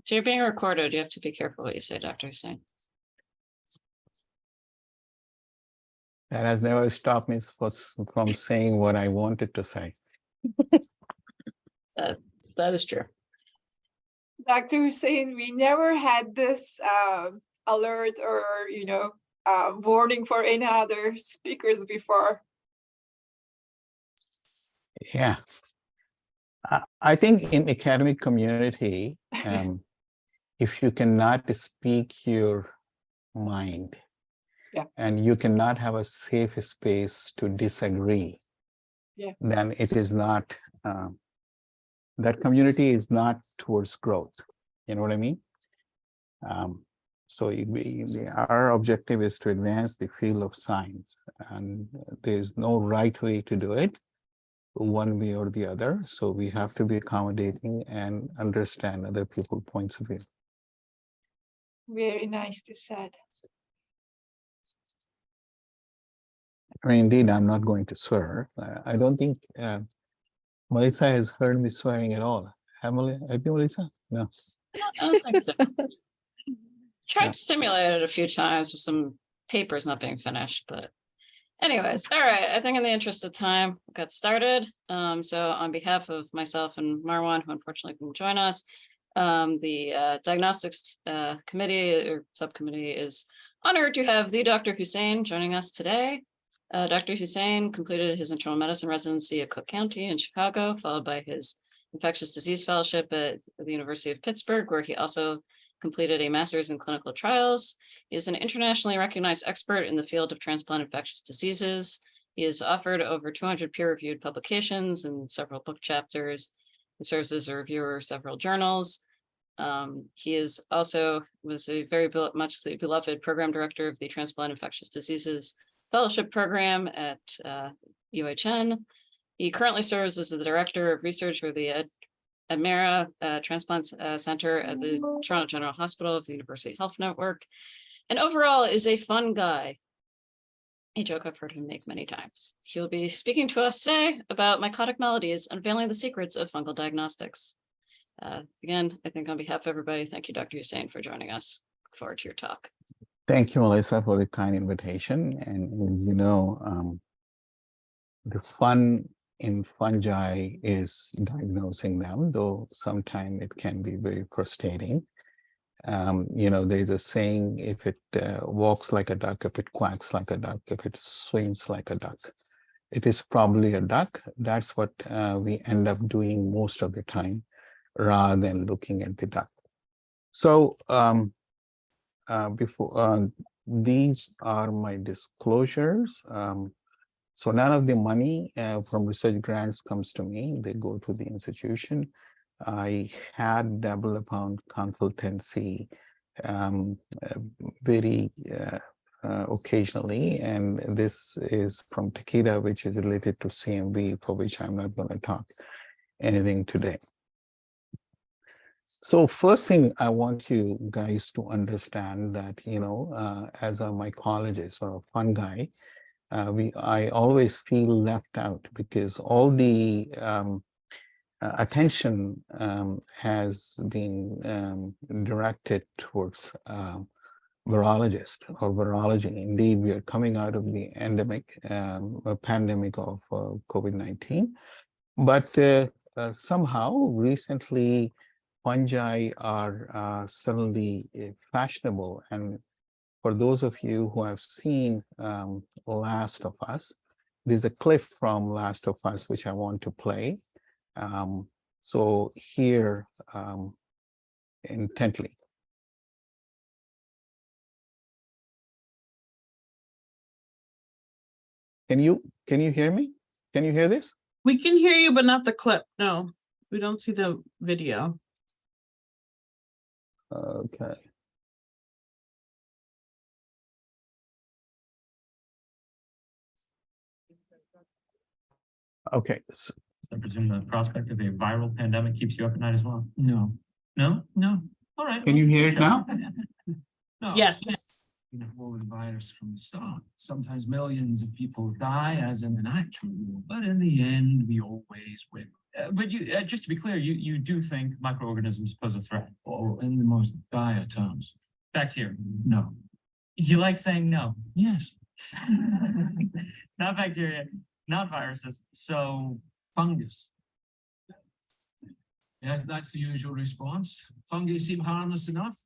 So you're being recorded. You have to be careful what you say, Dr. Husain. That has never stopped me from saying what I wanted to say. That is true. Dr. Hussein, we never had this alert or, warning for any other speakers before. Yeah. I think in academic community, if you cannot speak your mind, Yeah. and you cannot have a safe space to disagree, Yeah. then it is not, that community is not towards growth. You know what I mean? So our objective is to advance the field of science, and there's no right way to do it, one way or the other. So we have to be accommodating and understand other people's points of view. Very nice to said. I mean, indeed, I'm not going to swear. I don't think Melissa has heard me swearing at all. Have you, Melissa? No. I don't think so. Tried Yeah. to stimulate it a few times with some papers not being finished, but anyways, all right. I think in the interest of time, we'll get started. So on behalf of myself and Marwan, who unfortunately couldn't join us, the diagnostics committee or subcommittee is honored to have the Dr. Husain joining us today. Dr. Husain completed his internal medicine residency at Cook County in Chicago, followed by his infectious disease fellowship at the University of Pittsburgh, where he also completed a master's in clinical trials. He is an internationally recognized expert in the field of transplant infectious diseases. He has authored over 200 peer-reviewed publications and several book chapters. He serves as a reviewer of several journals. He is also was a very much the beloved program director of the Transplant Infectious Diseases Fellowship Program at UHN. He currently serves as the director of research for the Admira Transplant Center at the Toronto General Hospital of the University Health Network, and overall is a fun guy. A joke I've heard him make many times. He'll be speaking to us today about mycotic melodies, unveiling the secrets of fungal diagnostics. Again, I think on behalf of everybody, thank you, Dr. Husain, for joining us. Look forward to your talk. Thank you, Melissa, for the kind invitation. And you know, the fun in fungi is diagnosing them, though sometimes it can be very frustrating. You know, there's a saying, if it walks like a duck, if it quacks like a duck, if it swims like a duck, it is probably a duck. That's what we end up doing most of the time, rather than looking at the duck. So these are my disclosures. So none of the money from research grants comes to me. They go to the institution. I had dabbled upon consultancy very occasionally, and this is from Takeda, which is related to CMV, for which I'm not going to talk anything today. So first thing I want you guys to understand that, you know, as a mycologist or a fungi, I always feel left out, because all the attention has been directed towards virologists or virology. Indeed, we are coming out of the endemic, pandemic of COVID-19, but somehow recently fungi are suddenly fashionable. And for those of you who have seen Last of Us, there's a clip from Last of Us which I want to play. So here intently. Can you hear me? Can you hear this? We can hear you, but not the clip. No, we don't see the video. Okay. Okay. So, I presume the prospect of a viral pandemic keeps you up at night as well? No. No? No? All right. can you hear it now? No. Yes. with the virus from the start. Sometimes millions of people die, as in an actual war, but in the end, we always win. But you, just to be clear, you do think microorganisms pose a threat? Oh, in the most dire terms. Bacteria. No. You like saying no? Yes. Not bacteria, not viruses. So Fungus. Yes, that's the usual response. Fungi seem harmless enough.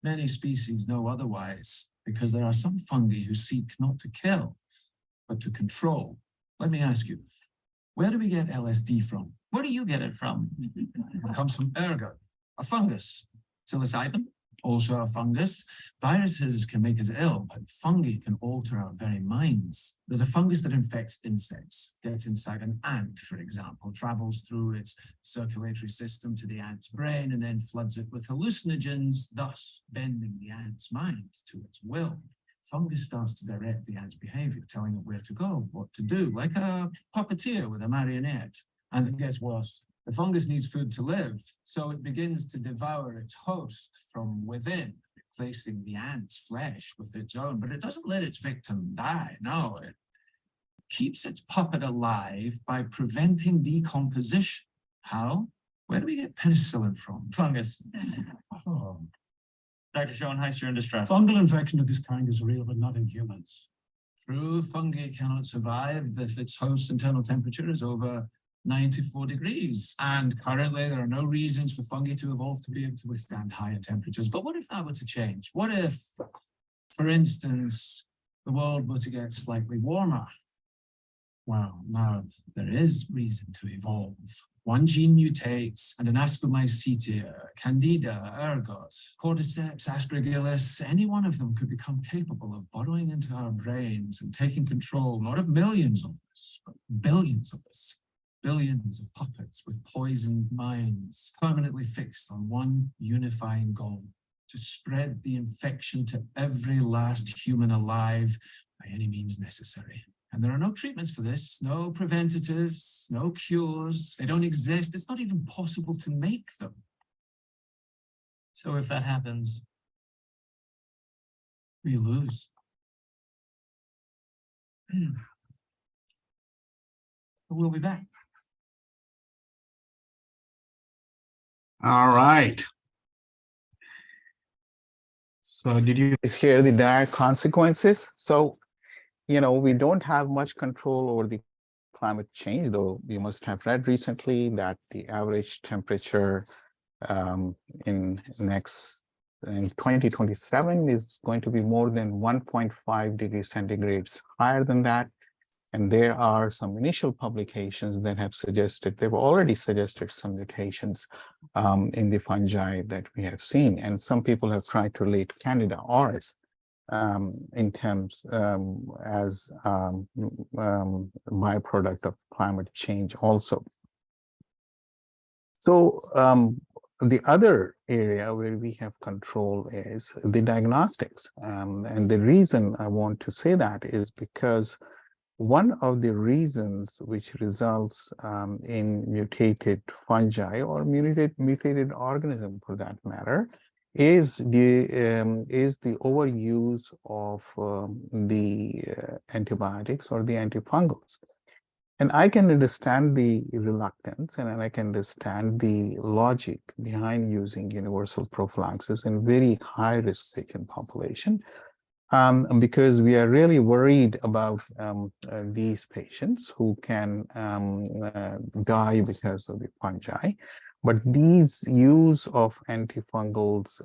Many species know otherwise, because there are some fungi who seek not to kill, but to control. Let me ask you, where do we get LSD from? where do you get it from? It comes from ergot, a fungus. Psilocybin, also a fungus. Viruses can make us ill, but fungi can alter our very minds. There's a fungus that infects insects, gets inside an ant, for example, travels through its circulatory system to the ant's brain, and then floods it with hallucinogens, thus bending the ant's mind to its will. Fungus starts to direct the ant's behavior, telling it where to go, what to do, like a puppeteer with a marionette. And it gets worse. The fungus needs food to live, so it begins to devour its host from within, replacing the ant's flesh with its own. But it doesn't let its victim die. No, it keeps its puppet alive by preventing decomposition. How? Where do we get penicillin from? Fungus. Oh. Dr. Schoenheis, you're in distress. Fungal infection of this kind is real, but not in humans. True, fungi cannot survive if its host's internal temperature is over 94 degrees. And currently there are no reasons for fungi to evolve to be able to withstand higher temperatures. But what if that were to change? What if, for instance, the world were to get slightly warmer? Well, now there is reason to evolve. One gene mutates and an Ascomycetia, Candida, ergot, Cordyceps, Aspergillus, any one of them could become capable of burrowing into our brains and taking control, not of millions of us, but billions of us. Billions of puppets with poisoned minds, permanently fixed on one unifying goal: to spread the infection to every last human alive by any means necessary. And there are no treatments for this, no preventatives, no cures. They don't exist. It's not even possible to make them. So if that happens, We lose. We'll be back. All right. So did you guys hear the dire consequences? So, we don't have much control over the climate change, though you must have read recently that the average temperature in 2027 is going to be more than 1.5 degrees centigrades higher than that. And there are some initial publications that have suggested, they've already suggested some mutations in the fungi that we have seen. And some people have tried to relate Candida auris in terms as byproduct of climate change also. So the other area where we have control is the diagnostics. And the reason I want to say that is because one of the reasons which results in mutated fungi or mutated organism for that matter is the overuse of the antibiotics or the antifungals. And I can understand the reluctance and I can understand the logic behind using universal prophylaxis in very high-risk patient population. Because we are really worried about these patients who can die because of the fungi. But these use of antifungals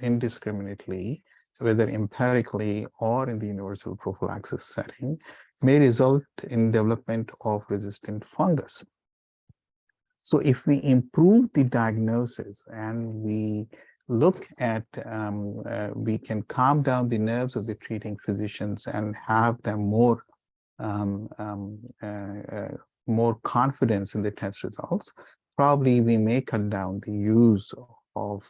indiscriminately, whether empirically or in the universal prophylaxis setting, may result in development of resistant fungus. So if we improve the diagnosis and we look at, we can calm down the nerves of the treating physicians and have them more confidence in the test results, probably we may cut down the use of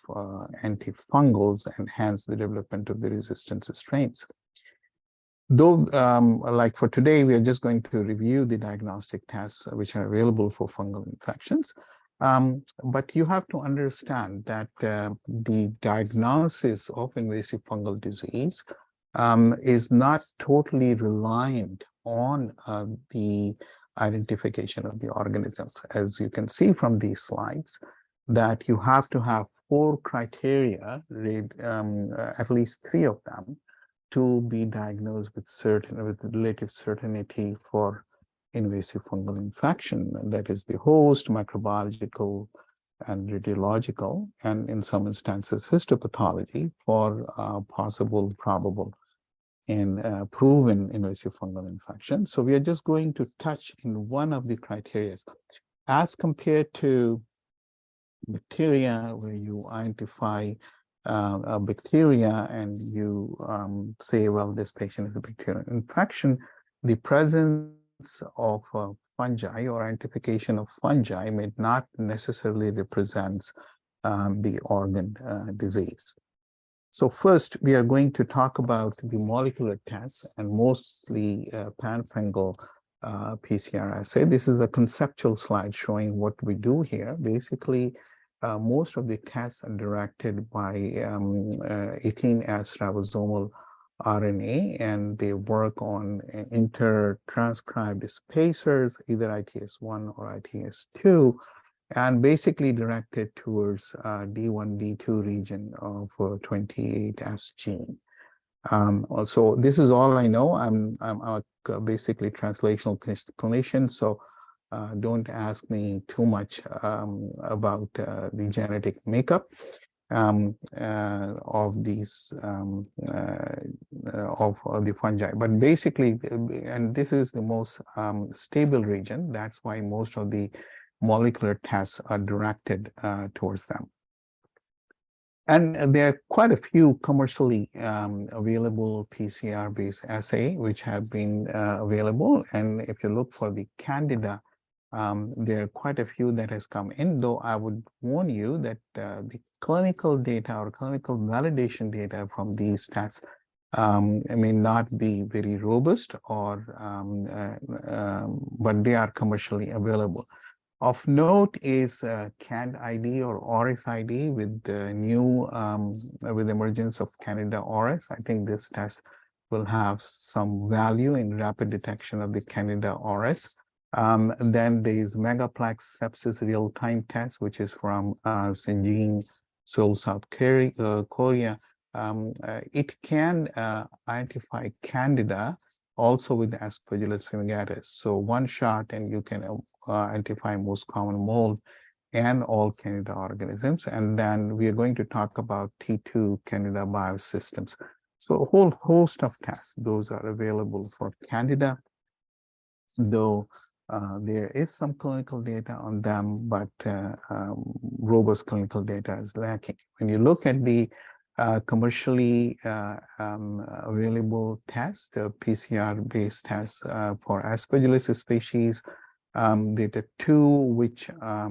antifungals and hence the development of the resistance strains. Though, like for today, we are just going to review the diagnostic tests which are available for fungal infections. But you have to understand that the diagnosis of invasive fungal disease is not totally reliant on the identification of the organisms. As you can see from these slides, that you have to have 4 criteria, at least 3 of them, to be diagnosed with relative certainty for invasive fungal infection. And that is the host, microbiological, and radiological, and in some instances histopathology for possible, probable, and proven invasive fungal infection. So we are just going to touch in one of the criteria as compared to bacteria, where you identify a bacteria and you say, well, this patient is a bacterial infection. The presence of fungi or identification of fungi may not necessarily represent the organ disease. So first, we are going to talk about the molecular tests, and mostly pan-fungal PCR assay. This is a conceptual slide showing what we do here. Basically, most of the tests are directed by 18S ribosomal RNA, and they work on inter-transcribed spacers, either ITS1 or ITS2, and basically directed towards D1, D2 region of 28S gene. Also, this is all I know. I'm basically translational clinician, so don't ask me too much about the genetic makeup of these of the fungi. But basically, and this is the most stable region. That's why most of the molecular tests are directed towards them. And there are quite a few commercially available PCR-based assay which have been available. And if you look for the Candida, there are quite a few that has come in, though I would warn you that the clinical data or clinical validation data from these tests may not be very robust, or but they are commercially available. Of note is CandID or ORIS-ID with the new with emergence of Candida auris. I think this test will have some value in rapid detection of the Candida auris. Then there is Megaplex sepsis real-time test, which is from Shenzhen, Seoul, South Korea. It can identify Candida also with Aspergillus fumigatus. So one shot and you can identify most common mold and all Candida organisms. And then we are going to talk about T2 Candida biosystems. So a whole host of tests, those are available for Candida, though there is some clinical data on them, but robust clinical data is lacking. When you look at the commercially available tests, PCR-based tests for Aspergillus species, there are 2 which are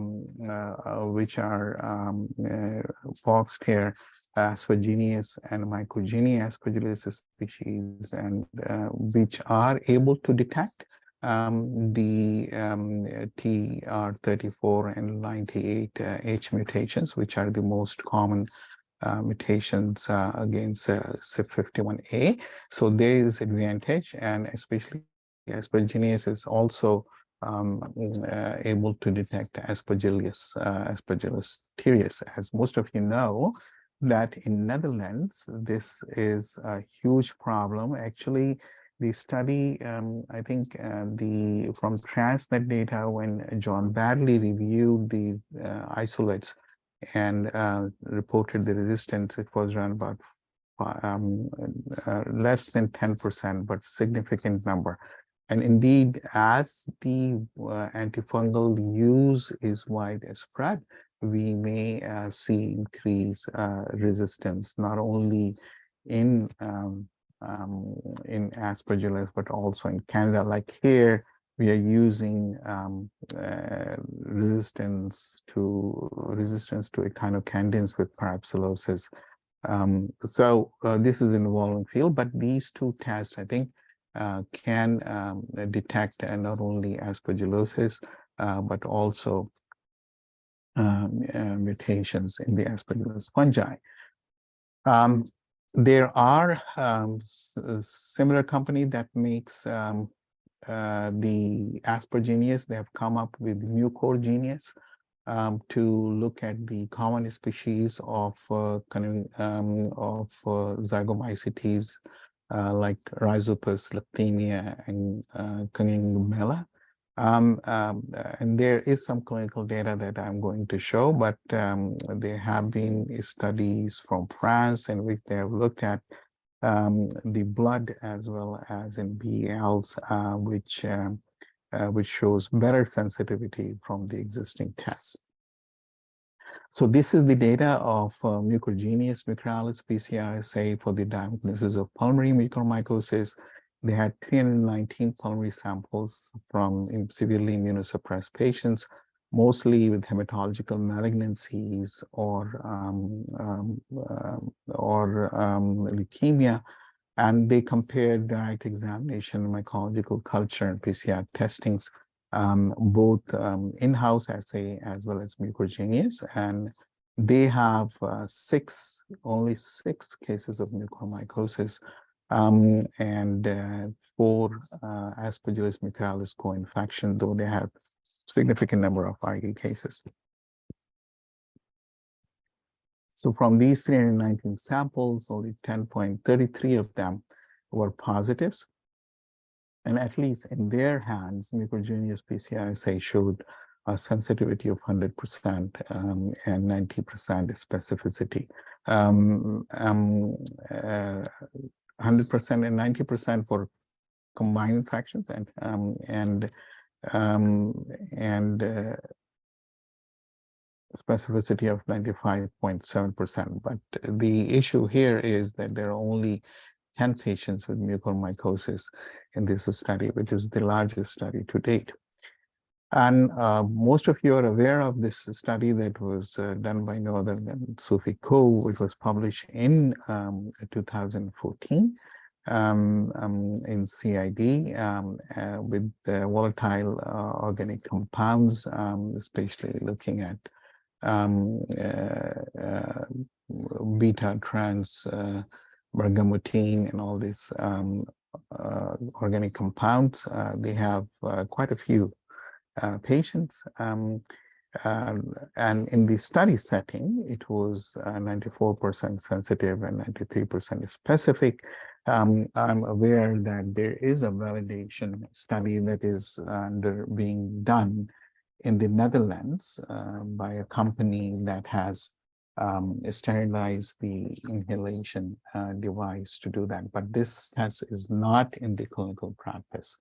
Foxcare aspergillus and Mycogenia aspergillus species, and which are able to detect the TR34 and 98H mutations, which are the most common mutations against CYP51A. So there is advantage, and especially Aspergillus is also able to detect Aspergillus teres. As most of you know, that in Netherlands, this is a huge problem. Actually, the study, I think from Transnet data, when John Badley reviewed the isolates and reported the resistance, it was around about less than 10%, but significant number. And indeed, as the antifungal use is widespread, we may see increased resistance, not only in Aspergillus, but also in Candida. Like here, we are using resistance to echinocandins with parapsilosis. So this is an evolving field, but these 2 tests, I think, can detect not only aspergillosis, but also mutations in the Aspergillus fungi. There are similar company that makes the aspergillus. They have come up with Mucor genius to look at the common species of zygomycetes like Rhizopus, Leptemia, and Congingumella. And there is some clinical data that I'm going to show, but there have been studies from France in which they have looked at the blood as well as in BELs, which shows better sensitivity from the existing tests. So this is the data of Mucorgenius microalis PCR for the diagnosis of pulmonary mucormycosis. They had 319 pulmonary samples from severely immunosuppressed patients, mostly with hematological malignancies or leukemia. And they compared direct examination, mycological culture, and PCR testings, both in-house assay as well as Mucorgenius. And they have only six cases of mucormycosis and 4 Aspergillus microalis co-infection, though they have significant number of IE cases. So from these 319 samples, only 10.33 of them were positives. And at least in their hands, Mucorgenius PCR assay showed a sensitivity of 100% and 90% specificity. 100% and 90% for combined infections and specificity of 95.7%. But the issue here is that there are only 10 patients with mucormycosis in this study, which is the largest study to date. And most of you are aware of this study that was done by no other than Sophie Ko, which was published in 2014 in CID with volatile organic compounds, especially looking at beta trans bergamotine and all these organic compounds. They have quite a few patients, and in the study setting, it was 94% sensitive and 93% specific. I'm aware that there is a validation study that is being done in the Netherlands by a company that has sterilized the inhalation device to do that. But this test is not in the clinical practice.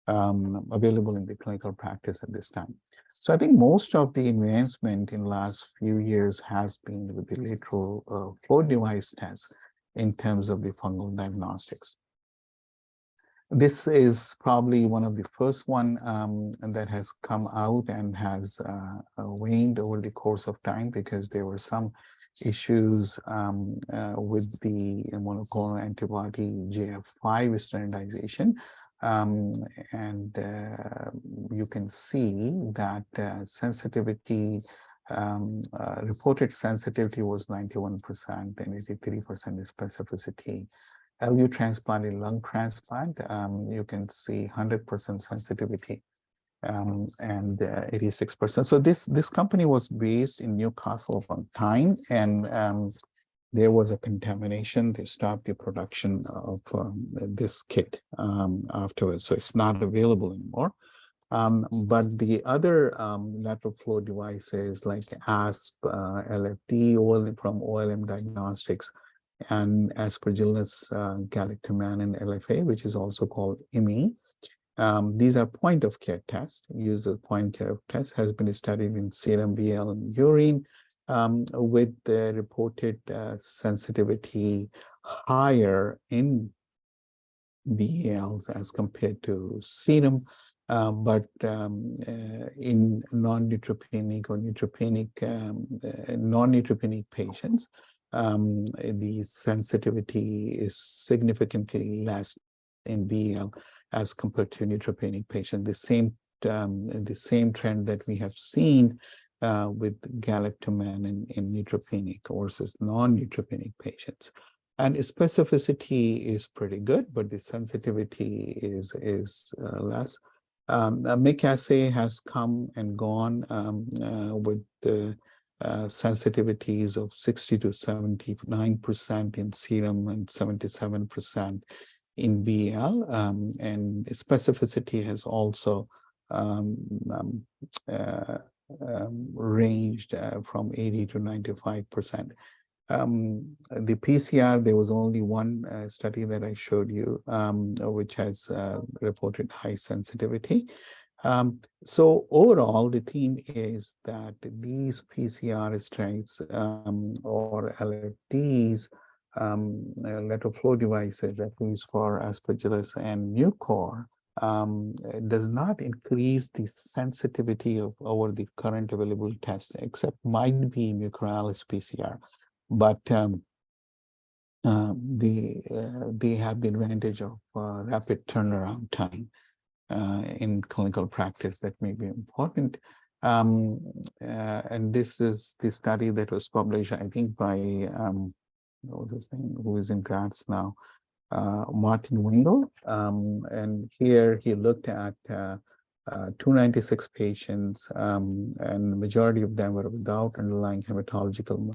Available in the clinical practice at this time. So I think most of the advancement in the last few years has been with the lateral flow device test in terms of the fungal diagnostics. This is probably one of the first one that has come out and has waned over the course of time because there were some issues with the monoclonal antibody JF5 standardization. You can see that sensitivity, reported sensitivity was 91% and 83% specificity. LU transplant in lung transplant, you can see 100% sensitivity and 86%. So this company was based in Newcastle upon Tyne, and there was a contamination. They stopped the production of this kit afterwards, so it's not available anymore. But the other lateral flow devices like ASP, LFD, from OLM Diagnostics, and Aspergillus galactomannan LFA, which is also called IMI. These are point-of-care tests. Use the point-of-care test has been studied in serum, BL, and urine, with the reported sensitivity higher in BALs as compared to serum, but in non-neutropenic or non-neutropenic patients, the sensitivity is significantly less in BL as compared to neutropenic patients. The same trend that we have seen with galactomannan in neutropenic versus non-neutropenic patients. And specificity is pretty good, but the sensitivity is less. MIC assay has come and gone with the sensitivities of 60 to 79% in serum and 77% in BL, and specificity has also ranged from 80 to 95%. The PCR, there was only one study that I showed you, which has reported high sensitivity. So overall, the theme is that these PCR strains or LFDs, lateral flow devices, at least for Aspergillus and Mucor, does not increase the sensitivity of over the current available test, except might be Mucorales PCR. But they have the advantage of rapid turnaround time in clinical practice that may be important. And this is the study that was published, I think, by what was his name, who is in Graz now, Martin Wingel. And here he looked at 296 patients, and the majority of them were without underlying hematological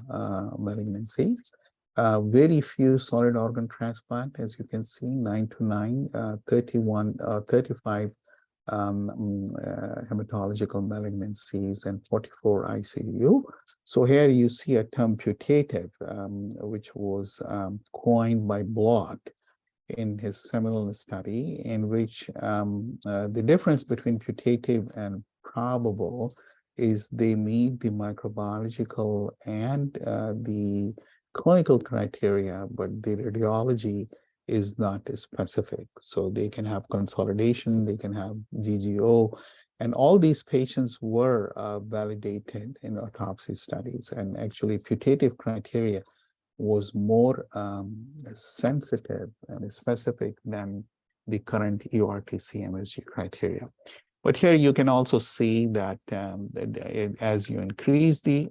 malignancies. Very few solid organ transplant, as you can see, 9 to 9, 35 hematological malignancies and 44 ICU. So here you see a term putative, which was coined by Blott in his seminal study, in which the difference between putative and probable is they meet the microbiological and the clinical criteria, but the radiology is not specific. So they can have consolidation, they can have GGO, and all these patients were validated in autopsy studies. And actually putative criteria was more sensitive and specific than the current EORTC MSG criteria. But here you can also see that as you increase the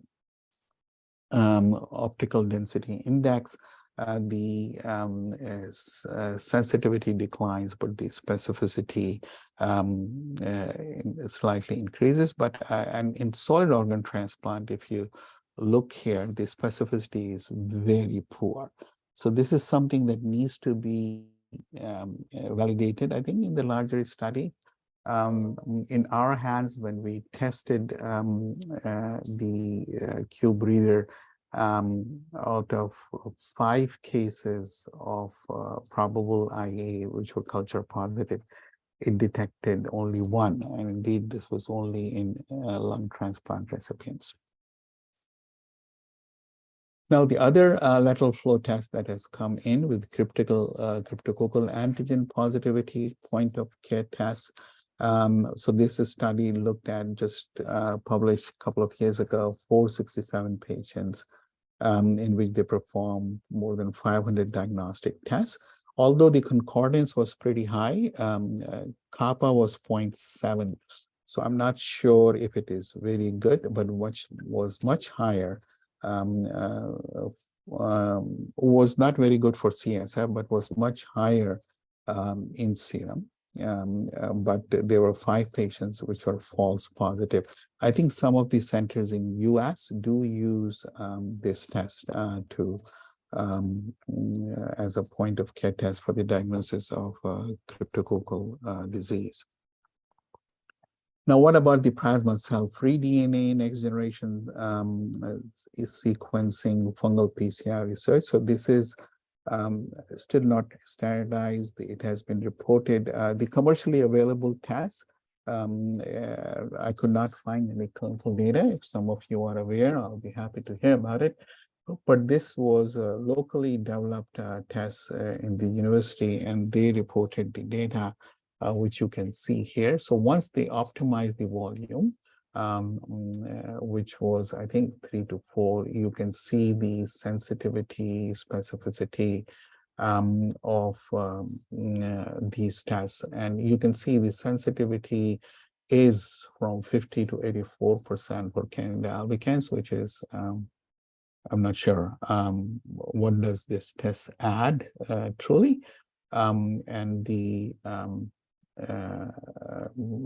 optical density index, the sensitivity declines, but the specificity slightly increases. But and in solid organ transplant, if you look here, the specificity is very poor. So this is something that needs to be validated, I think, in the larger study. In our hands, when we tested the cube reader, out of 5 cases of probable IA, which were culture positive, it detected only 1. And indeed, this was only in lung transplant recipients. Now, the other lateral flow test that has come in with cryptococcal antigen positivity point of care tests. So this study looked at, just published a couple of years ago, 467 patients in which they performed more than 500 diagnostic tests. Although the concordance was pretty high, kappa was 0.7. So I'm not sure if it is very good, but what was much higher was not very good for CSF, but was much higher in serum. But there were 5 patients which were false positive. I think some of the centers in US do use this test to as a point of care test for the diagnosis of cryptococcal disease. Now, what about the plasma cell-free DNA next generation is sequencing fungal PCR research? So this is still not standardized. It has been reported. The commercially available tests, I could not find any clinical data. If some of you are aware, I'll be happy to hear about it. But this was a locally developed test in the university, and they reported the data, which you can see here. So once they optimize the volume, which was, I think, 3 to 4, you can see the sensitivity, specificity of these tests. And you can see the sensitivity is from 50 to 84% for Candida albicans, which is I'm not sure what does this test add truly, and the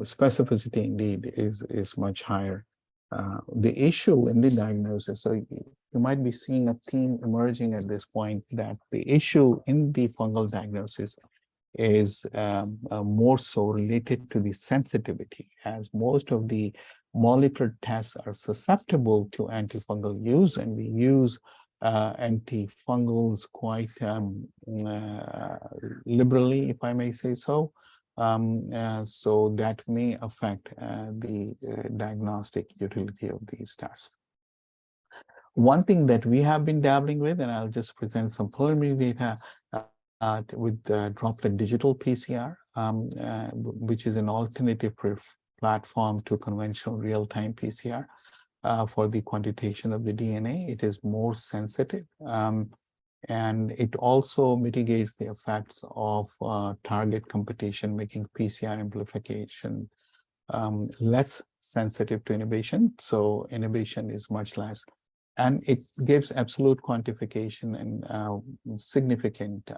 specificity indeed is much higher. The issue in the diagnosis, so you might be seeing a theme emerging at this point, that the issue in the fungal diagnosis is more so related to the sensitivity, as most of the molecular tests are susceptible to antifungal use, and we use antifungals quite liberally, if I may say so. So that may affect the diagnostic utility of these tests. One thing that we have been dabbling with, and I'll just present some preliminary data with the droplet digital PCR, which is an alternative platform to conventional real-time PCR for the quantitation of the DNA. It is more sensitive. And it also mitigates the effects of target competition, making PCR amplification less sensitive to inhibition. So inhibition is much less. And it gives absolute quantification and significant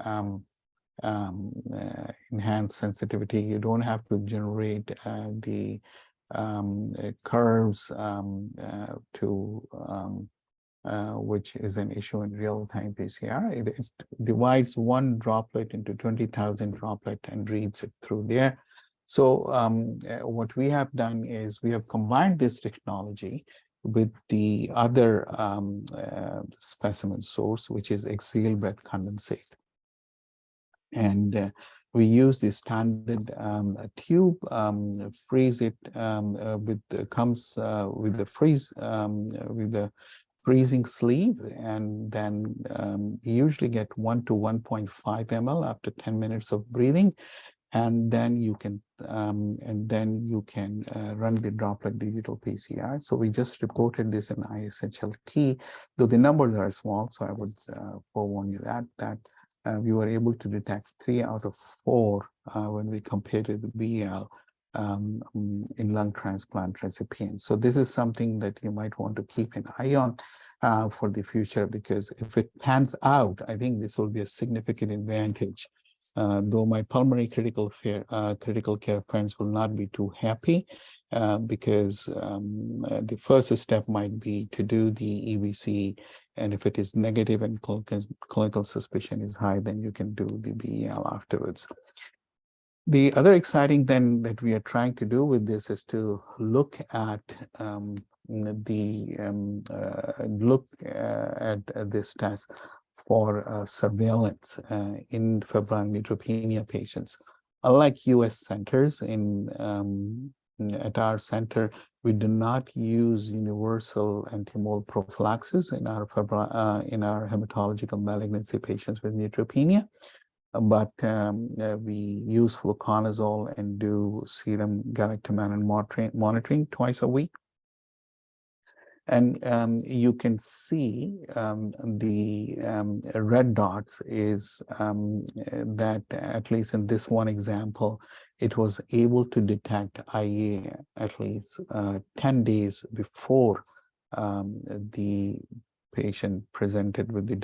enhanced sensitivity. You don't have to generate the curves which is an issue in real-time PCR. It divides one droplet into 20,000 droplet and reads it through there. So what we have done is we have combined this technology with the other specimen source, which is axial breath condensate. And we use the standard tube, freeze it comes with the freezing sleeve, and then you usually get 1 to 1.5 ml after 10 minutes of breathing. And then you can run the droplet digital PCR. So we just reported this in ISHLT, though the numbers are small. So I would forewarn you that we were able to detect 3 out of 4 when we compared it with BL in lung transplant recipients. So this is something that you might want to keep an eye on for the future, because if it pans out, I think this will be a significant advantage. Though my pulmonary critical care friends will not be too happy, because the first step might be to do the EBC, and if it is negative and clinical suspicion is high, then you can do the BEL afterwards. The other exciting thing that we are trying to do with this is to look at this test for surveillance in febrile neutropenia patients. Unlike US centers, at our center, we do not use universal anti-mole prophylaxis in our hematological malignancy patients with neutropenia, but we use fluconazole and do serum galactomannan monitoring twice a week. And you can see the red dots is that, at least in this one example, it was able to detect IA at least 10 days before the patient presented with the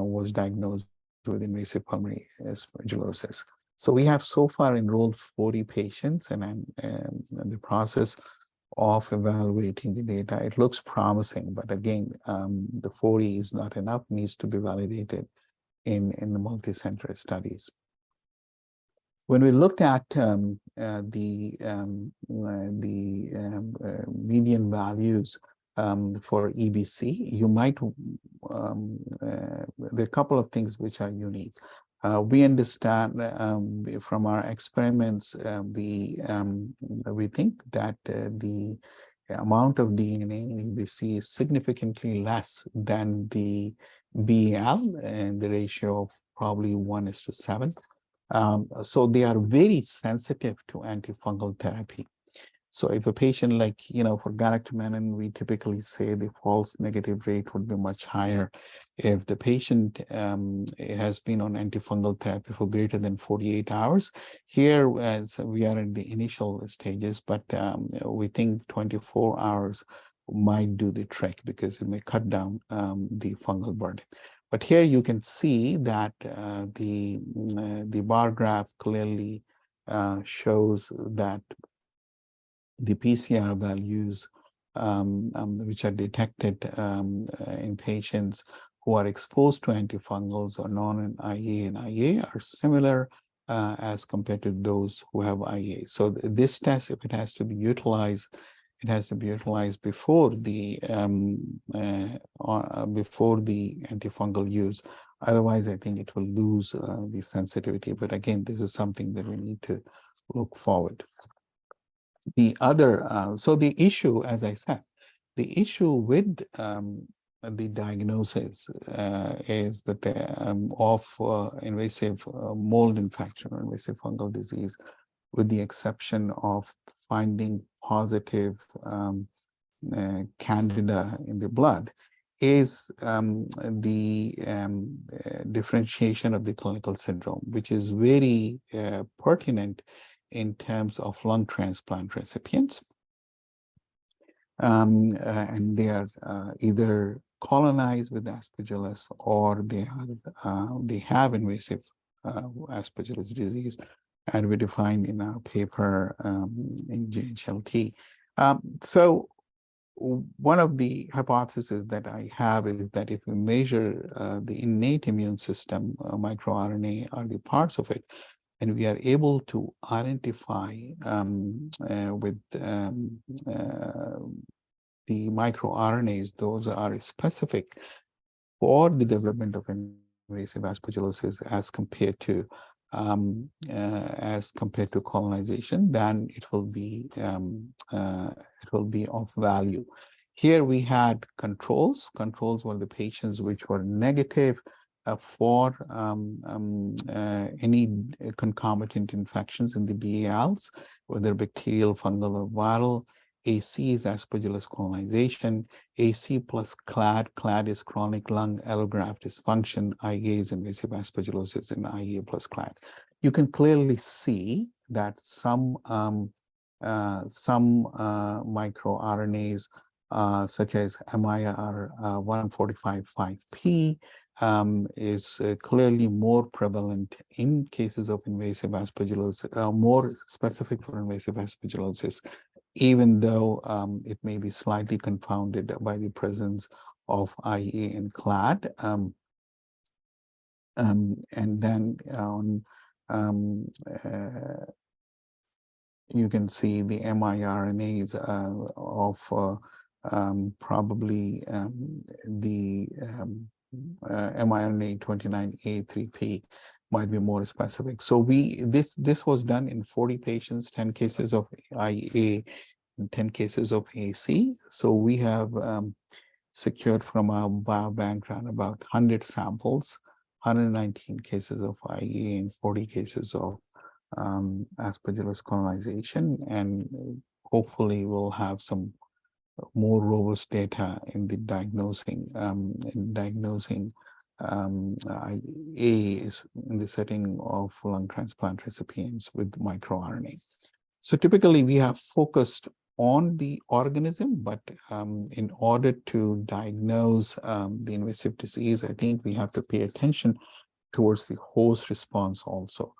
was diagnosed with invasive pulmonary aspergillosis. So we have so far enrolled 40 patients, and I'm in the process of evaluating the data. It looks promising, but again, the 40 is not enough, needs to be validated in the multi-center studies. When we looked at the median values for EBC, you might, there are a couple of things which are unique. We understand from our experiments, we think that the amount of DNA in EBC is significantly less than the BL, and the ratio of probably 1:7. So they are very sensitive to antifungal therapy. So if a patient, like, for galactomannan, we typically say the false negative rate would be much higher. If the patient has been on antifungal therapy for greater than 48 hours, here, as we are in the initial stages, but we think 24 hours might do the trick because it may cut down the fungal burden. But here you can see that the bar graph clearly shows that the PCR values which are detected in patients who are exposed to antifungals or non-IA and IA are similar as compared to those who have IA. So this test, if it has to be utilized, it has to be utilized before the antifungal use. Otherwise, I think it will lose the sensitivity. But again, this is something that we need to look forward. The other, so the issue, as I said, the issue with the diagnosis is that of invasive mold infection or invasive fungal disease, with the exception of finding positive candida in the blood, is the differentiation of the clinical syndrome, which is very pertinent in terms of lung transplant recipients. And they are either colonized with Aspergillus or they have invasive Aspergillus disease, and we defined in our paper in JHLT. So one of the hypotheses that I have is that if we measure the innate immune system, microRNA are the parts of it, and we are able to identify with the microRNAs, those are specific for the development of invasive aspergillosis as compared to colonization, then it will be of value. Here we had controls. Controls were the patients which were negative for any concomitant infections in the BALs, whether bacterial, fungal, or viral. AC is Aspergillus colonization. AC plus CLAD. CLAD is chronic lung allograft dysfunction. IA is invasive aspergillosis, and IA plus CLAD. You can clearly see that some microRNAs, such as MIR 145.5P, is clearly more prevalent in cases of invasive aspergillosis, more specific for invasive aspergillosis, even though it may be slightly confounded by the presence of IA and CLAD. And then you can see the miRNAs of probably the miRNA 29A3P might be more specific. So this was done in 40 patients, 10 cases of IA and 10 cases of AC. So we have secured from our biobank around about 100 samples, 119 cases of IA and 40 cases of Aspergillus colonization, and hopefully we'll have some more robust data in the diagnosing is in the setting of lung transplant recipients with microRNA. So typically we have focused on the organism, but in order to diagnose the invasive disease, I think we have to pay attention towards the host response also.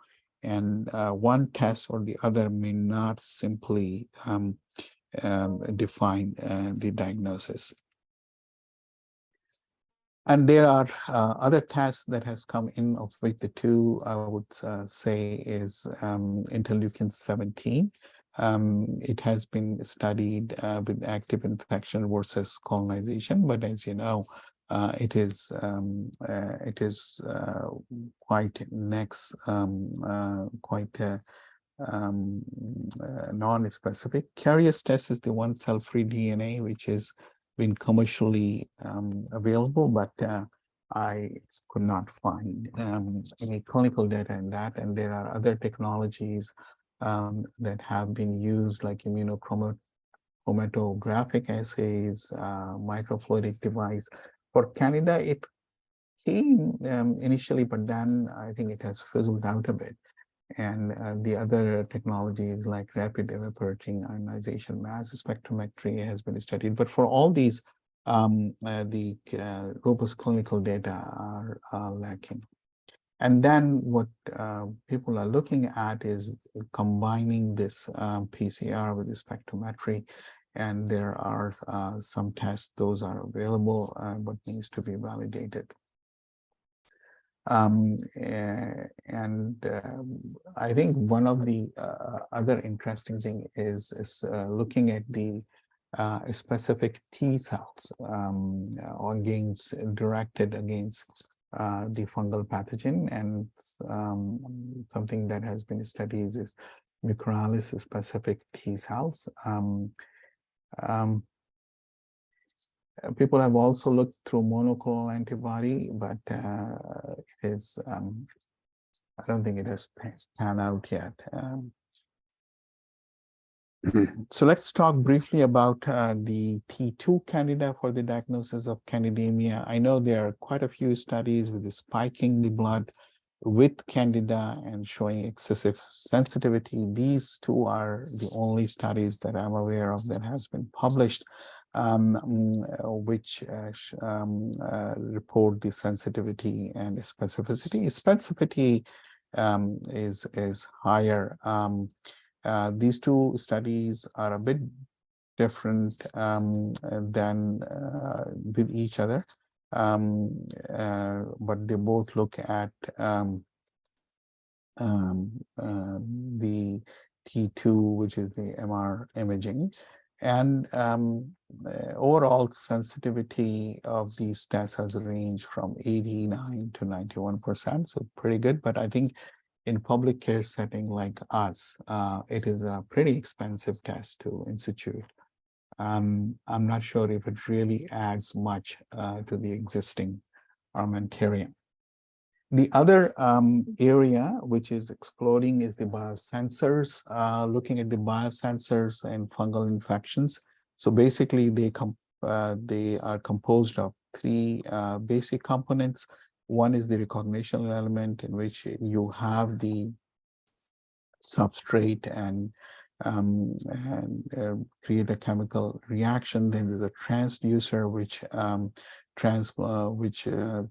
And one test or the other may not simply define the diagnosis. And there are other tests that has come in, of which the two I would say is interleukin 17. It has been studied with active infection versus colonization, but as you know, it is quite non-specific. Carrier's test is the one cell-free DNA, which is been commercially available, but I could not find any clinical data in that. And there are other technologies that have been used, like immunochromatographic assays, microfluidic device. For Canada, it came initially, but then I think it has fizzled out a bit. And the other technologies like rapid evaporating ionization mass spectrometry has been studied. But for all these, the robust clinical data are lacking. And then what people are looking at is combining this PCR with the spectrometry. And there are some tests, those are available, but needs to be validated. I think one of the other interesting thing is looking at the specific T cells directed against the fungal pathogen, and something that has been studied is Mucorales specific T cells. People have also looked through monoclonal antibody, but it is, I don't think it has panned out yet. So let's talk briefly about the T2 candida for the diagnosis of candidemia. I know there are quite a few studies with the spiking the blood with candida and showing excessive sensitivity. These two are the only studies that I'm aware of that has been published, which report the sensitivity and specificity. Specificity is higher. These two studies are a bit different than with each other, but they both look at the T2, which is the MR imaging. And overall sensitivity of these tests has ranged from 89 to 91%, so pretty good. But I think in public care setting like us, it is a pretty expensive test to institute. I'm not sure if it really adds much to the existing armamentarium. The other area which is exploding is the biosensors, looking at the biosensors and fungal infections. So basically they are composed of three basic components. One is the recognition element, in which you have the substrate and create a chemical reaction. Then there's a transducer which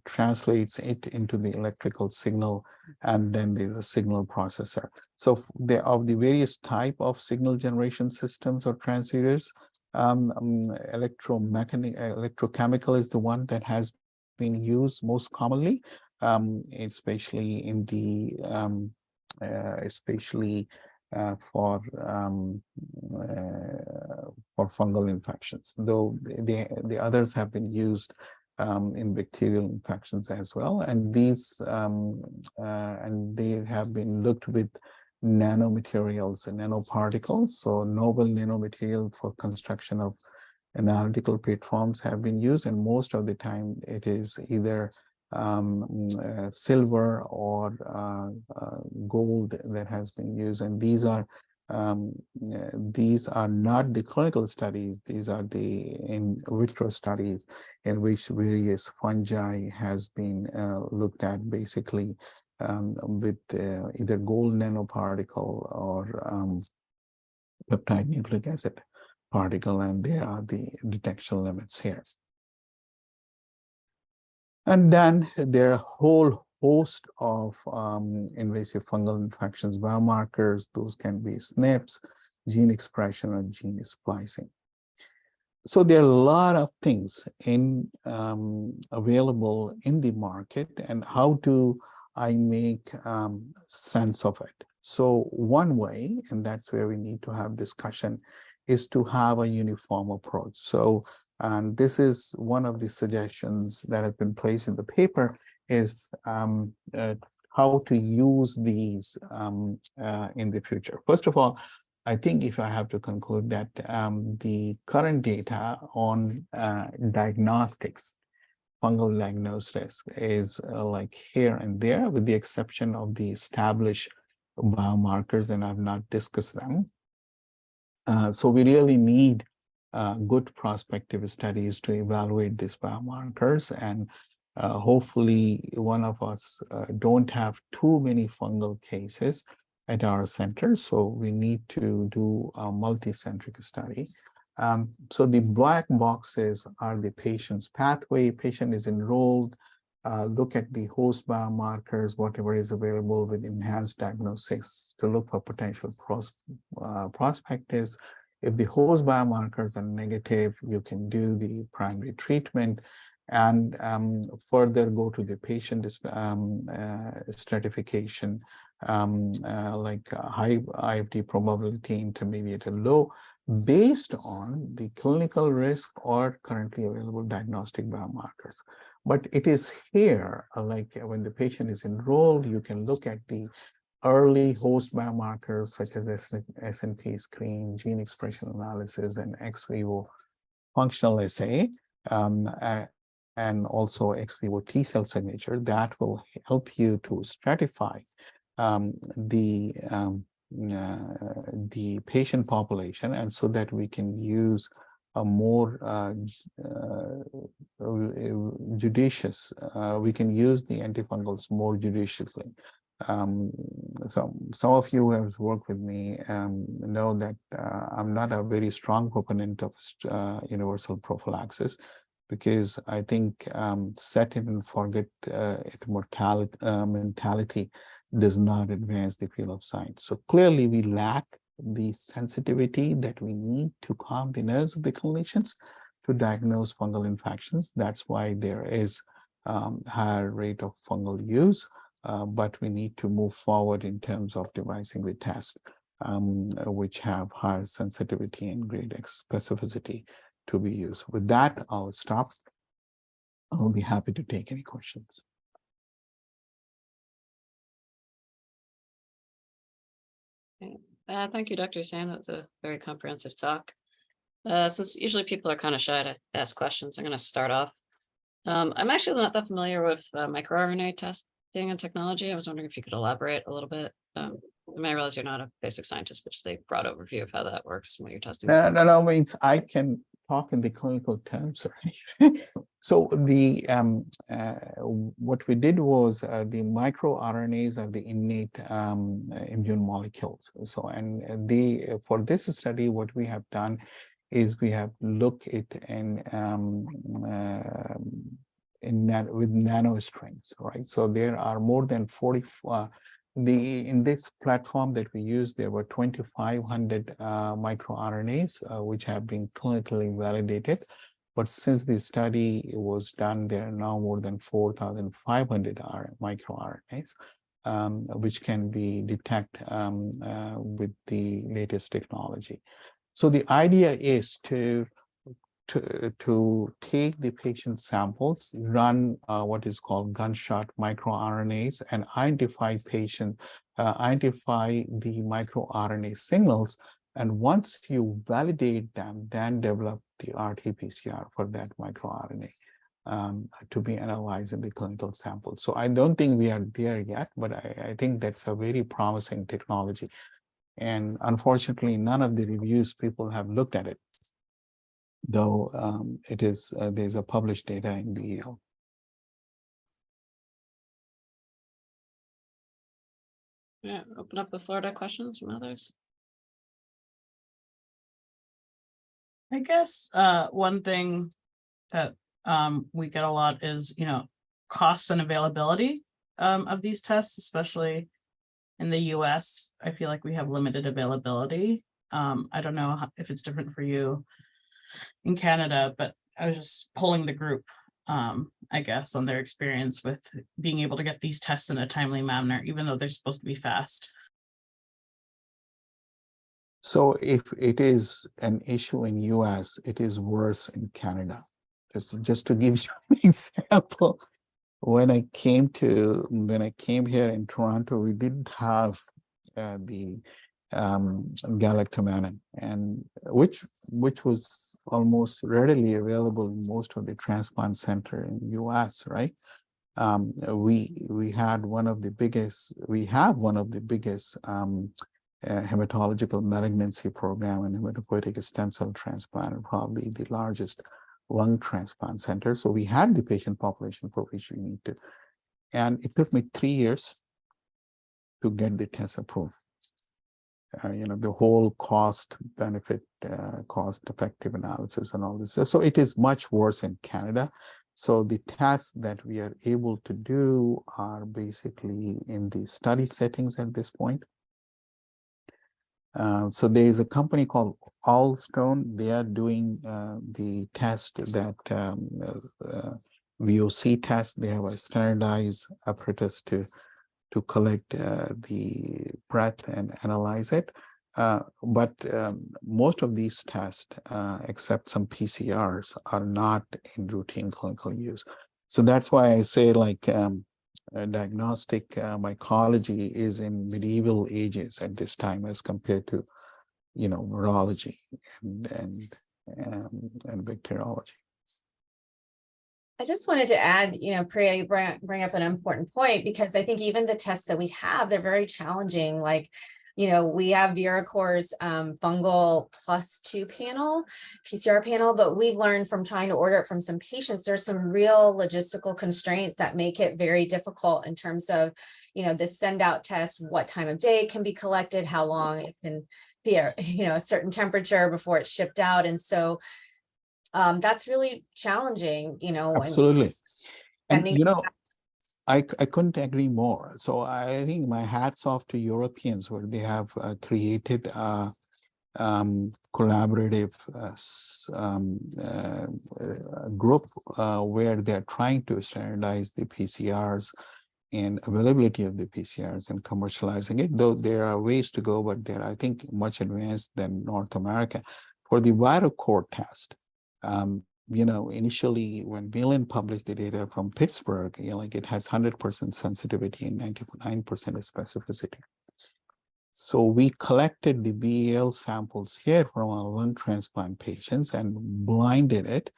translates it into the electrical signal, and then there's a signal processor. So of the various type of signal generation systems or transducers, electrochemical is the one that has been used most commonly, especially in the for fungal infections, though the others have been used in bacterial infections as well. And these and they have been looked with nanomaterials and nanoparticles. So novel nanomaterial for construction of analytical platforms have been used, and most of the time it is either silver or gold that has been used. And these are not the clinical studies, these are the in vitro studies in which various fungi has been looked at, basically with either gold nanoparticle or peptide nucleic acid particle, and there are the detection limits here. And then there are a whole host of invasive fungal infections biomarkers. Those can be SNPs, gene expression, or gene splicing. So there are a lot of things available in the market, and how do I make sense of it? So one way, and that's where we need to have discussion, is to have a uniform approach. So, and this is one of the suggestions that have been placed in the paper, is how to use these in the future. First of all, I think if I have to conclude that the current data on diagnostics, fungal diagnostics, is like here and there, with the exception of the established biomarkers, and I've not discussed them. So we really need good prospective studies to evaluate these biomarkers, and hopefully one of us don't have too many fungal cases, at our center, so we need to do a multi-centric study. So the black boxes are the patient's pathway. Patient is enrolled, look at the host biomarkers, whatever is available with enhanced diagnostics to look for potential prospectives. If the host biomarkers are negative, you can do the primary treatment and further go to the patient stratification, like high IFD probability, intermediate, and low, based on the clinical risk or currently available diagnostic biomarkers. But it is here, like when the patient is enrolled, you can look at the early host biomarkers such as SNP screen, gene expression analysis, and ex vivo functional assay, and also ex vivo T cell signature that will help you to stratify the patient population, and so that we can use a more judicious, we can use the antifungals more judiciously. So some of you who have worked with me know that I'm not a very strong proponent of universal prophylaxis, because I think set it and forget it mentality does not advance the field of science. So clearly we lack the sensitivity that we need to calm the nerves of the clinicians to diagnose fungal infections. That's why there is higher rate of fungal use, but we need to move forward in terms of devising the tests which have higher sensitivity and greater specificity to be used. With that, I'll stop. I'll be happy to take any questions. Thank you, Dr. Husain. That was a very comprehensive talk. Since usually people are kind of shy to ask questions, I'm going to start off. I'm actually not that familiar with microRNA testing and technology. I was wondering if you could elaborate a little bit. I realize you're not a basic scientist, but just a broad overview of how that works when you're testing. No, means I can talk in the clinical terms, right? So the what we did was the microRNAs are the innate immune molecules. So and for this study, what we have done is we have looked at with nanostrings, right? So there are more than 40. In this platform that we use, there were 2,500 microRNAs which have been clinically validated. But since the study was done, there are now more than 4,500 microRNAs, which can be detected with the latest technology. So the idea is to take the patient samples, run what is called gunshot microRNAs, and identify the microRNA signals. And once you validate them, then develop the RT-PCR for that microRNA to be analyzed in the clinical sample. So I don't think we are there yet, but I think that's a very promising technology. And unfortunately, none of the reviews people have looked at it, though it is there's a published data in the EO. Yeah, open up the floor to questions from others. I guess one thing that we get a lot is, costs and availability of these tests, especially in the US. I feel like we have limited availability. I don't know if it's different for you in Canada, but I was just polling the group, I guess, on their experience with being able to get these tests in a timely manner, even though they're supposed to be fast. So if it is an issue in US, it is worse in Canada. Just to give you an example, when I came here in Toronto, we didn't have the galactomannan, and which was almost readily available in most of the transplant center in US, right? We had one of the biggest, hematological malignancy program and hematopoietic stem cell transplant, and probably the largest lung transplant center. So we had the patient population for which we need to. And it took me 3 years to get the test approved. the whole cost benefit, cost effective analysis and all this. So it is much worse in Canada. So the tasks that we are able to do are basically in the study settings at this point. So there is a company called Allstone. They are doing the test that VOC test. They have a standardized apparatus to collect the breath and analyze it. But most of these tests, except some PCRs, are not in routine clinical use. So that's why I say like diagnostic mycology is in medieval ages at this time as compared to, virology and bacteriology. I just wanted to add, Priya, you bring up an important point, because I think even the tests that we have, they're very challenging. Like, we have VeraCore's fungal +2 panel, PCR panel, but we've learned from trying to order it from some patients, there's some real logistical constraints that make it very difficult in terms of, the send out test, what time of day it can be collected, how long it can be a certain temperature before it's shipped out. And so that's really challenging, Absolutely. And, and I couldn't agree more. So I think my hat's off to Europeans, where they have created a collaborative group where they're trying to standardize the PCRs and availability of the PCRs and commercializing it, though there are ways to go, but they're, I think, much advanced than North America. For the VeraCore test, initially when Whelan published the data from Pittsburgh, like it has 100% sensitivity and 99% specificity. So we collected the BAL samples here from our lung transplant patients and blinded it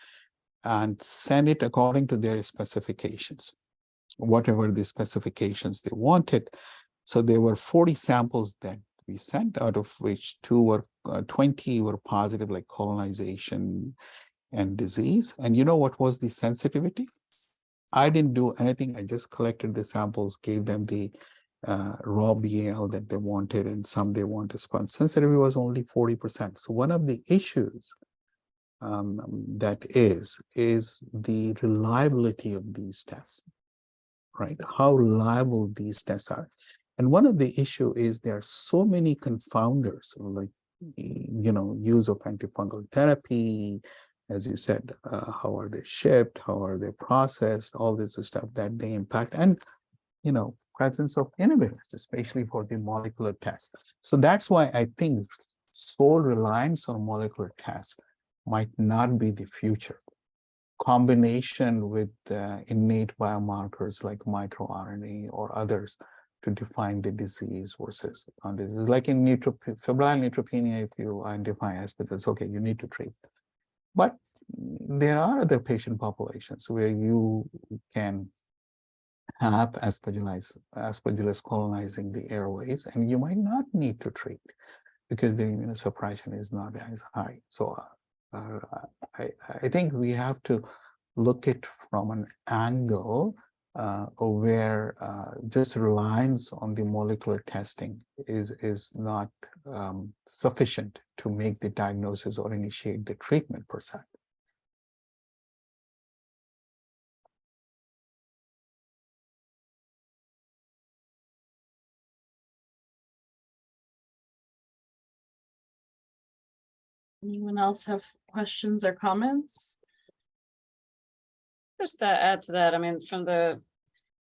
and sent it according to their specifications, whatever the specifications they wanted. So there were 40 samples that we sent, out of which 20 were positive, like colonization and disease. And you know what was the sensitivity? I didn't do anything. I just collected the samples, gave them the raw BAL that they wanted, and some they want a sponge. Sensitivity was only 40%. So one of the issues that is the reliability of these tests, right? How reliable these tests are. And one of the issue is there are so many confounders, like, use of antifungal therapy, as you said, how are they shipped, how are they processed, all this stuff that they impact, and presence of inhibitors, especially for the molecular tests. So that's why I think sole reliance on molecular tests might not be the future. Combination with innate biomarkers like microRNA or others to define the disease versus non-disease. Like in febrile neutropenia, if you identify aspergillus, okay, you need to treat. But there are other patient populations where you can have aspergillus colonizing the airways, and you might not need to treat because the immunosuppression is not as high. So I think we have to look at from an angle where just reliance on the molecular testing is not sufficient to make the diagnosis or initiate the treatment per se. Anyone else have questions or comments? Just to add to that, I mean, from the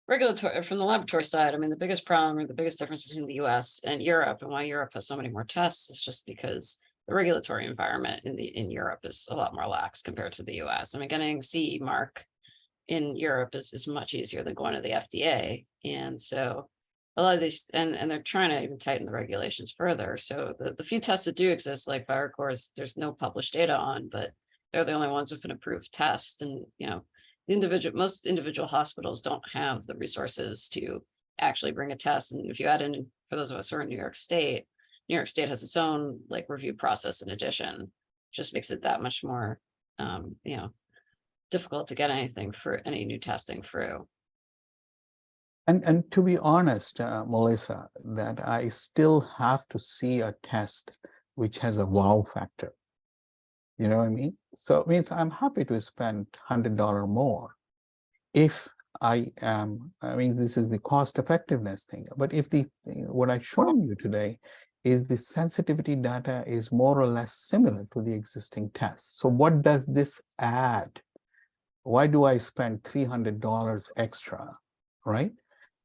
laboratory side, I mean, the biggest problem or the biggest difference between the US and Europe, and why Europe has so many more tests, is just because the regulatory environment in Europe is a lot more lax compared to the US. I mean, getting CE mark in Europe is much easier than going to the FDA. And so a lot of these, and they're trying to even tighten the regulations further. So the few tests that do exist, like VeraCore, there's no published data on, but they're the only ones with an approved test. And, most individual hospitals don't have the resources to actually bring a test. And if you add in, for those of us who are in New York State has its own review process in addition, just makes it that much more, difficult to get anything for any new testing through. And to be honest, Melissa, that I still have to see a test which has a wow factor. You know what I mean? So it means I'm happy to spend $100 more if I mean, this is the cost effectiveness thing. But if what I've shown you today is the sensitivity data is more or less similar to the existing tests. So what does this add? Why do I spend $300 extra, right,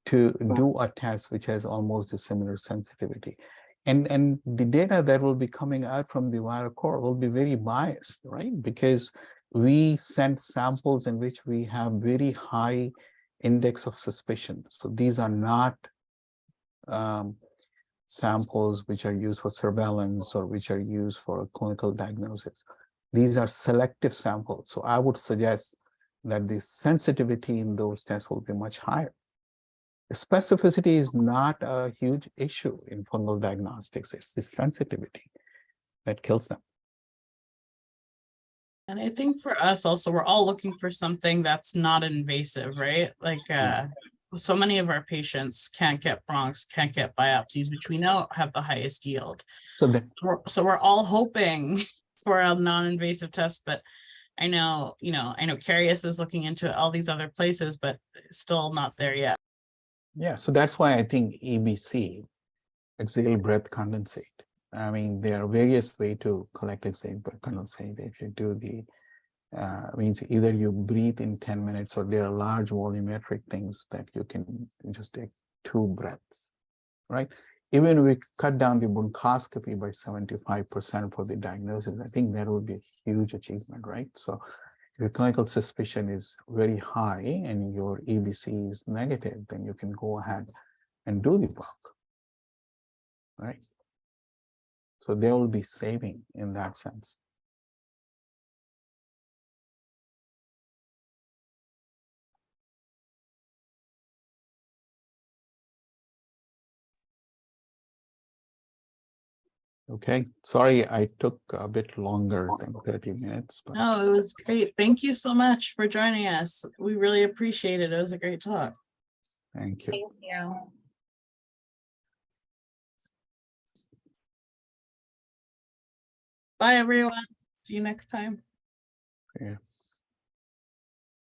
to do a test which has almost a similar sensitivity? And the data that will be coming out from the viral core will be very biased, right? Because we send samples in which we have very high index of suspicion. So these are not samples which are used for surveillance or which are used for clinical diagnosis. These are selective samples. So I would suggest that the sensitivity in those tests will be much higher. Specificity is not a huge issue in fungal diagnostics. It's the sensitivity that kills them. And I think for us also, we're all looking for something that's not invasive, right? Like so many of our patients can't get bronchs, can't get biopsies, which we know have the highest yield. So we're all hoping for a non-invasive test, but I know Carius is looking into all these other places, but still not there yet. Yeah, so that's why I think EBC, exhale breath condensate. I mean, there are various ways to collect exhale breath condensate. If you do the, means either you breathe in 10 minutes or there are large volumetric things that you can just take 2 breaths, right? Even we cut down the bronchoscopy by 75% for the diagnosis, I think that would be a huge achievement, right? So if your clinical suspicion is very high and your EBC is negative, then you can go ahead and do the work, right? So they will be saving in that sense. Okay, sorry, I took a bit longer than 30 minutes. But... No, it was great. Thank you so much for joining us. We really appreciate it. It was a great talk. Thank you. Thank you. Bye, everyone. See you next time. Yeah.